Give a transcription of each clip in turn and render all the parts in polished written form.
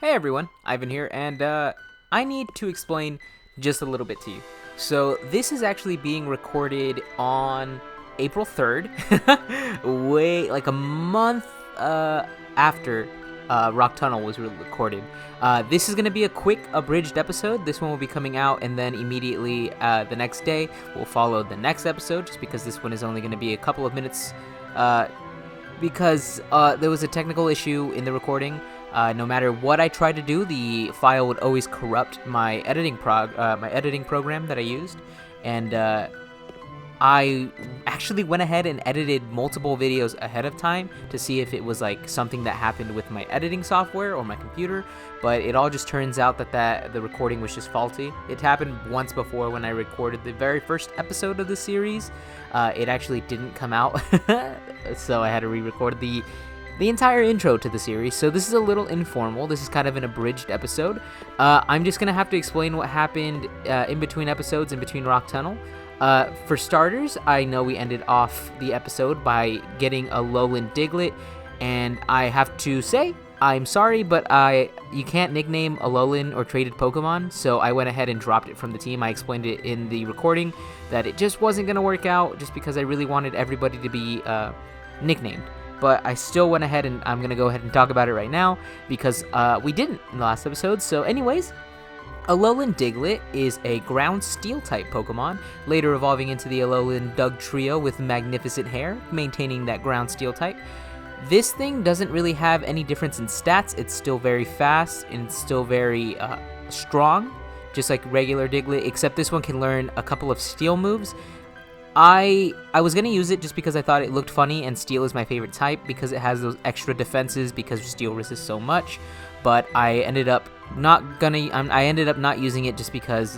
Hey everyone, Ivan here, and I need to explain just a little bit to you. So, this is actually being recorded on April 3rd, way like a month after Rock Tunnel was recorded. This is going to be a quick, abridged episode. This one will be coming out, and then immediately the next day we'll follow the next episode, just because this one is only going to be a couple of minutes. Because there was a technical issue in the recording. No matter what I tried to do, the file would always corrupt my editing program that I used, and I actually went ahead and edited multiple videos ahead of time to see if it was like something that happened with my editing software or my computer, but it all just turns out that the recording was just faulty. It happened once before when I recorded the very first episode of the series. It actually didn't come out, so I had to re-record the entire intro to the series. So this is a little informal. This is kind of an abridged episode. I'm just gonna have to explain what happened in between episodes, in between Rock Tunnel. For starters, I know we ended off the episode by getting a Alolan Diglett, and I have to say, I'm sorry, but you can't nickname Alolan or traded Pokemon, so I went ahead and dropped it from the team. I explained it in the recording that it just wasn't gonna work out, just because I really wanted everybody to be nicknamed. But I still went ahead, and I'm going to go ahead and talk about it right now, because we didn't in the last episode. So anyways, Alolan Diglett is a ground steel type Pokemon, later evolving into the Alolan Dugtrio with magnificent hair, maintaining that ground steel type. This thing doesn't really have any difference in stats. It's still very fast and still very strong, just like regular Diglett, except this one can learn a couple of steel moves. I was going to use it just because I thought it looked funny, and steel is my favorite type because it has those extra defenses because steel resists so much, but I ended up not using it just because,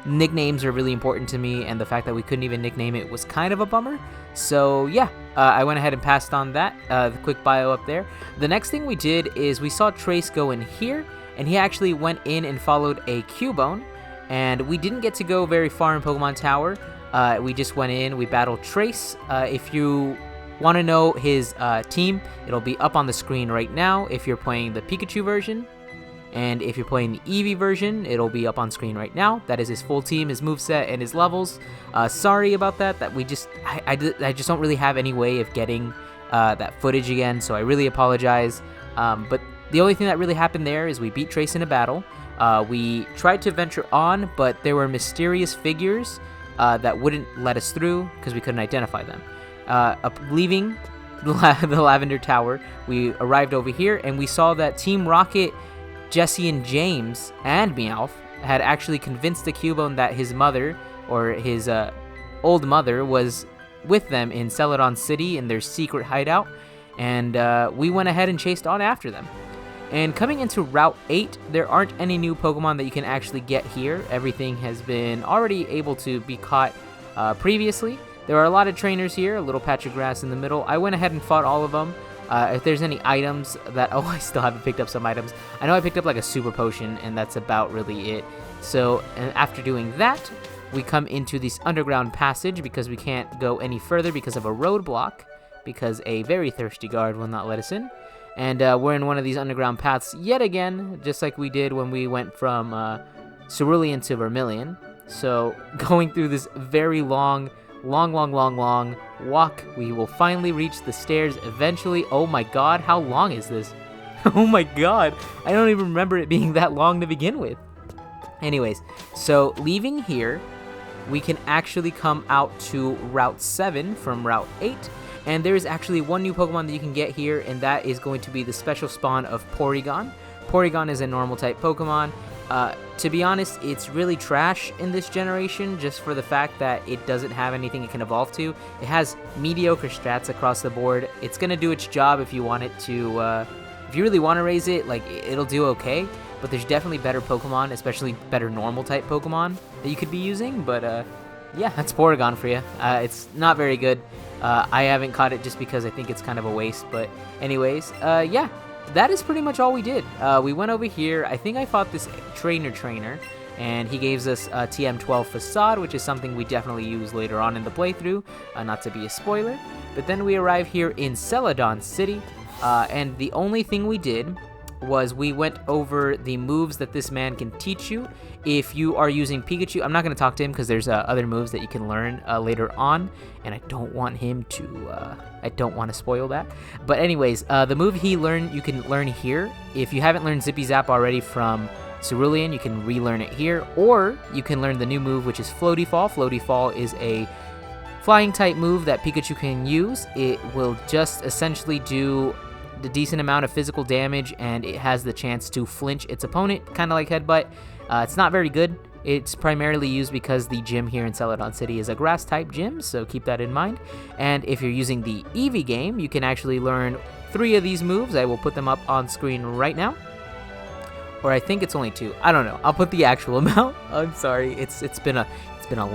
nicknames are really important to me, and the fact that we couldn't even nickname it was kind of a bummer. So yeah, I went ahead and passed on that, the quick bio up there. The next thing we did is we saw Trace go in here, and he actually went in and followed a Cubone, and we didn't get to go very far in Pokemon Tower. We just went in, we battled Trace. If you want to know his team, it'll be up on the screen right now if you're playing the Pikachu version. And if you're playing the Eevee version, it'll be up on screen right now. That is his full team, his moveset, and his levels. Sorry about that, I just don't really have any way of getting that footage again, so I really apologize. But the only thing that really happened there is we beat Trace in a battle. We tried to venture on, but there were mysterious figures that wouldn't let us through because we couldn't identify them. Leaving the Lavender Tower, we arrived over here, and we saw that Team Rocket, Jesse and James, and Meowth had actually convinced the Cubone that his mother, or his old mother, was with them in Celadon City in their secret hideout, and we went ahead and chased on after them. And coming into Route 8, there aren't any new Pokemon that you can actually get here. Everything has been already able to be caught previously. There are a lot of trainers here, a little patch of grass in the middle. I went ahead and fought all of them. If there's any items that... Oh, I still haven't picked up some items. I know I picked up like a super potion, and that's about really it. So, and after doing that, we come into this underground passage because we can't go any further because of a roadblock, because a very thirsty guard will not let us in. And we're in one of these underground paths yet again, just like we did when we went from Cerulean to Vermilion. So going through this very long walk, we will finally reach the stairs eventually. Oh my god, how long is this? Oh my god, I don't even remember it being that long to begin with. Anyways, so leaving here, we can actually come out to Route 7 from Route 8. And there is actually one new Pokemon that you can get here, and that is going to be the special spawn of Porygon. Porygon is a normal type Pokemon. To be honest, it's really trash in this generation, just for the fact that it doesn't have anything it can evolve to. It has mediocre stats across the board. It's going to do its job if you want it to, if you really want to raise it, like, it'll do okay. But there's definitely better Pokemon, especially better normal type Pokemon that you could be using. But yeah, that's Porygon for you. It's not very good. I haven't caught it just because I think it's kind of a waste. But anyways, yeah, that is pretty much all we did. We went over here. I think I fought this trainer, and he gave us TM12 Facade, which is something we definitely use later on in the playthrough, not to be a spoiler. But then we arrive here in Celadon City, and the only thing we did was we went over the moves that this man can teach you. If you are using Pikachu, I'm not going to talk to him because there's other moves that you can learn later on, and I don't want him to, I don't want to spoil that. But anyways, the move he learned, you can learn here. If you haven't learned Zippy Zap already from Cerulean, you can relearn it here, or you can learn the new move, which is Floaty Fall. Floaty Fall is a flying type move that Pikachu can use. It will just essentially do a decent amount of physical damage, and it has the chance to flinch its opponent, kind of like Headbutt. It's not very good. It's primarily used because the gym here in Celadon City is a grass type gym, so keep that in mind. And if you're using the Eevee game, you can actually learn 3 of these moves. I will put them up on screen right now. Or I think it's only 2. I don't know. I'll put the actual amount. I'm sorry. It's been a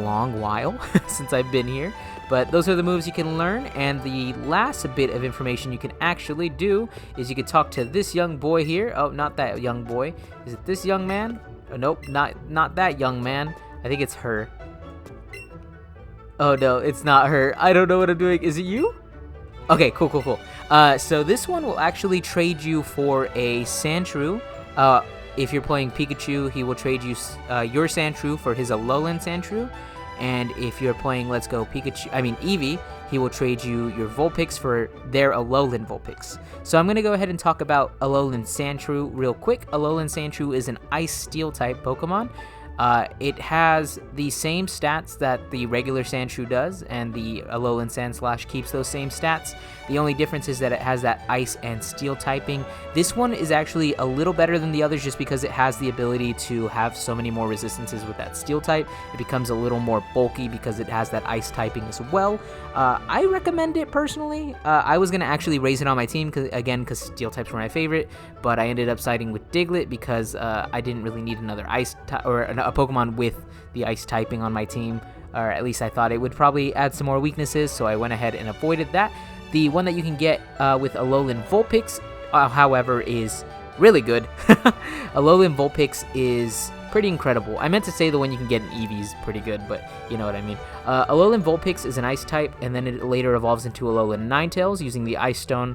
long while since I've been here. But those are the moves you can learn, and the last bit of information you can actually do is you can talk to this young boy here. Oh, not that young boy. Is it this young man? Oh, nope, not that young man. I think it's her. Oh no, it's not her. I don't know what I'm doing. Is it you? Okay, cool. So this one will actually trade you for a Sandshrew. If you're playing Pikachu, he will trade you your Sandshrew for his Alolan Sandshrew. And if you're playing Eevee, he will trade you your Vulpix for their Alolan Vulpix. So I'm going to go ahead and talk about Alolan Sandshrew real quick. Alolan Sandshrew is an Ice Steel type Pokemon. It has the same stats that the regular Sandshrew does, and the Alolan Sandslash keeps those same stats. The only difference is that it has that Ice and Steel typing. This one is actually a little better than the others just because it has the ability to have so many more resistances with that Steel type. It becomes a little more bulky because it has that Ice typing as well. I recommend it personally. I was going to actually raise it on my team, because Steel types were my favorite, but I ended up siding with Diglett because I didn't really need another Ice or a Pokemon with the Ice typing on my team, or at least I thought it would probably add some more weaknesses, so I went ahead and avoided that. The one that you can get with Alolan Vulpix, however, is really good. Alolan Vulpix is pretty incredible. I meant to say the one you can get in Eevee is pretty good, but you know what I mean. Alolan Vulpix is an Ice type, and then it later evolves into Alolan Ninetales using the Ice Stone,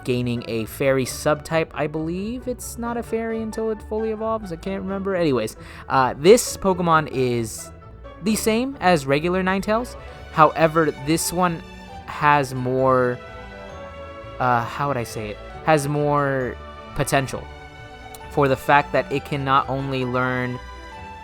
gaining a Fairy subtype. I believe it's not a Fairy until it fully evolves. I can't remember. Anyways, this Pokemon is the same as regular Ninetales. However, this one has more, how would I say it? Has more potential for the fact that it can not only learn,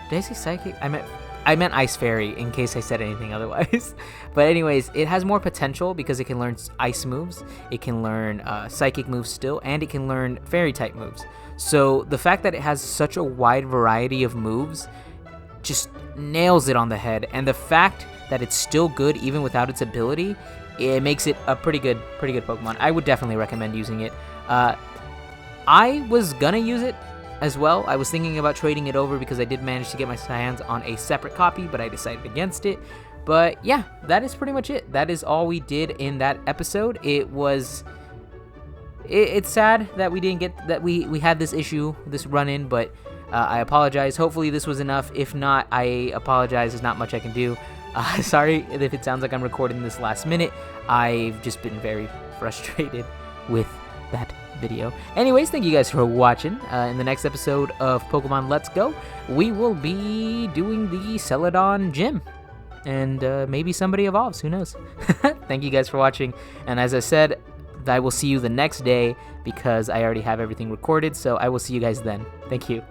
did I say Psychic? I meant Ice Fairy in case I said anything otherwise. But anyways, it has more potential because it can learn Ice moves, it can learn Psychic moves still, and it can learn Fairy type moves. So the fact that it has such a wide variety of moves just nails it on the head. And the fact that it's still good even without its ability, it makes it a pretty good Pokemon. I would definitely recommend using it. I was gonna use it as well. I was thinking about trading it over because I did manage to get my hands on a separate copy, but I decided against it. But yeah, that is pretty much it. That is all we did in that episode. It's sad that we didn't get that we had this issue, this run-in, but I apologize. Hopefully this was enough. If not, I apologize. There's not much I can do. Sorry if it sounds like I'm recording this last minute. I've just been very frustrated with that video. Anyways, thank you guys for watching. In the next episode of Pokemon Let's Go, we will be doing the Celadon gym. And maybe somebody evolves. Who knows? Thank you guys for watching. And as I said, I will see you the next day because I already have everything recorded. So I will see you guys then. Thank you.